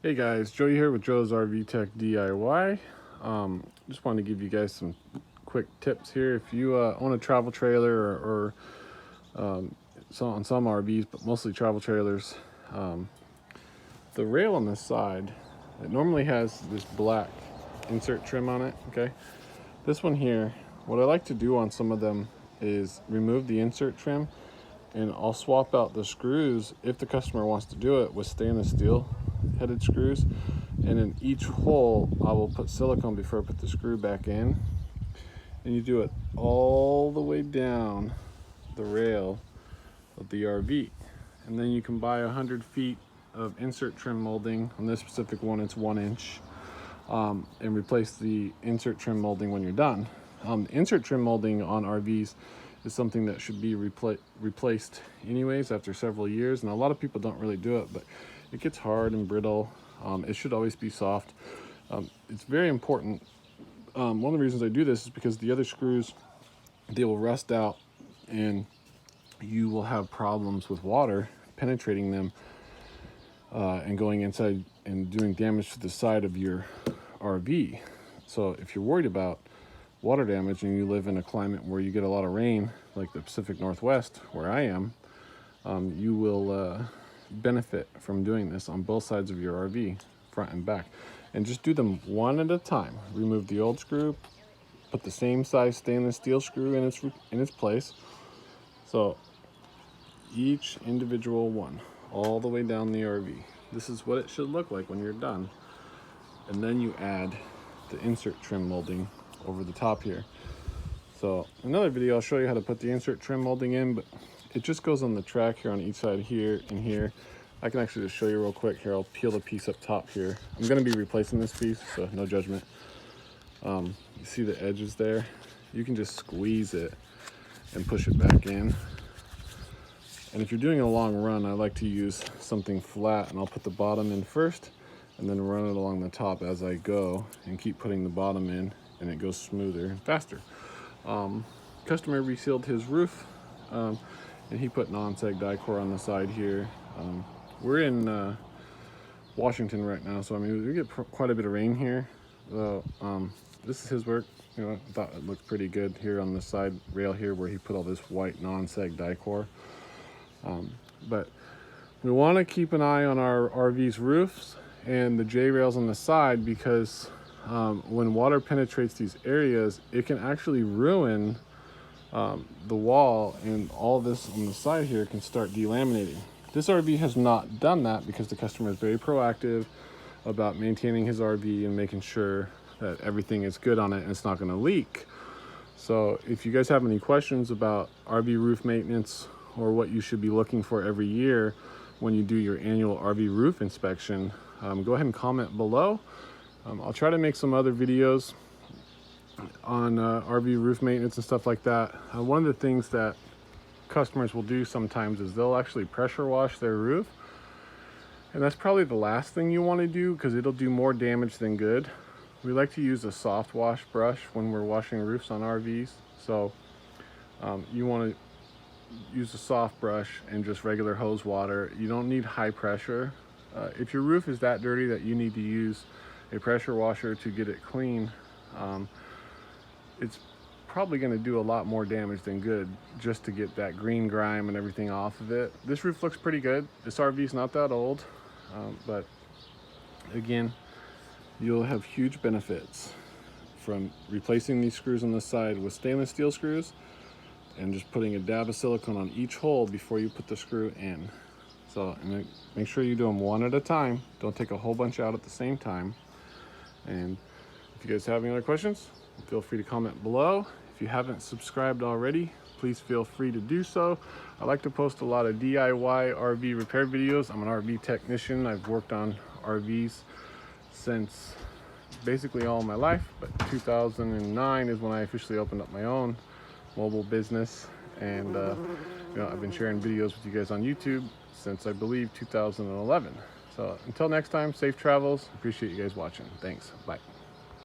Hey guys, Joey here with Joe's RV Tech DIY. Just wanted to give you guys some quick tips here. If you own a travel trailer or on some RVs, but mostly travel trailers, the rail on this side, it normally has this black insert trim on it, okay? This one here, what I like to do on some of them is remove the insert trim, and I'll swap out the screws if the customer wants to do it with stainless steel headed screws, and in each hole I will put silicone before I put the screw back in, and you do it all the way down the rail of the RV, and then you can buy 100 feet of insert trim molding. On this specific one it's 1 inch, and replace the insert trim molding when you're done. Insert trim molding on RVs is something that should be replaced anyways after several years, and a lot of people don't really do it, but it gets hard and brittle. It should always be soft. It's very important. One of the reasons I do this is because the other screws, they will rust out and you will have problems with water penetrating them and going inside and doing damage to the side of your RV. So if you're worried about water damage and you live in a climate where you get a lot of rain, like the Pacific Northwest where I am, you will benefit from doing this on both sides of your RV, front and back. And just do them one at a time. Remove the old screw, put the same size stainless steel screw in its place. So each individual one, all the way down the RV. This is what it should look like when you're done. And then you add the insert trim molding over the top here. So another video I'll show you how to put the insert trim molding in, but it just goes on the track here on each side, here and here. I can actually just show you real quick here. I'll peel the piece up top here. I'm going to be replacing this piece, so no judgment. You see the edges there? You can just squeeze it and push it back in. And if you're doing a long run, I like to use something flat, and I'll put the bottom in first and then run it along the top as I go and keep putting the bottom in, and it goes smoother and faster. Customer resealed his roof, and he put non-seg Dicor on the side here. We're in Washington right now, so I mean we get quite a bit of rain here. So this is his work. You know, I thought it looked pretty good here on the side rail here where he put all this white non-seg Dicor. But we want to keep an eye on our RV's roofs and the J rails on the side, because when water penetrates these areas, it can actually ruin the wall, and all this on the side here can start delaminating. This RV has not done that because the customer is very proactive about maintaining his RV and making sure that everything is good on it and it's not going to leak. So if you guys have any questions about RV roof maintenance or what you should be looking for every year when you do your annual RV roof inspection, go ahead and comment below. I'll try to make some other videos on RV roof maintenance and stuff like that. One of the things that customers will do sometimes is they'll actually pressure wash their roof, and that's probably the last thing you want to do because it'll do more damage than good. We like to use a soft wash brush when we're washing roofs on RVs, so you want to use a soft brush and just regular hose water. You don't need high pressure. If your roof is that dirty that you need to use a pressure washer to get it clean, it's probably going to do a lot more damage than good just to get that green grime and everything off of it. This roof looks pretty good. This RV is not that old, but again, you'll have huge benefits from replacing these screws on the side with stainless steel screws and just putting a dab of silicone on each hole before you put the screw in. So make sure you do them one at a time. Don't take a whole bunch out at the same time. And if you guys have any other questions, feel free to comment below. If you haven't subscribed already, please feel free to do so. I like to post a lot of DIY RV repair videos. I'm an RV technician. I've worked on RVs since basically all my life, but 2009 is when I officially opened up my own mobile business, and you know, I've been sharing videos with you guys on YouTube since I believe 2011. So until next time, safe travels. Appreciate you guys watching. Thanks. Bye.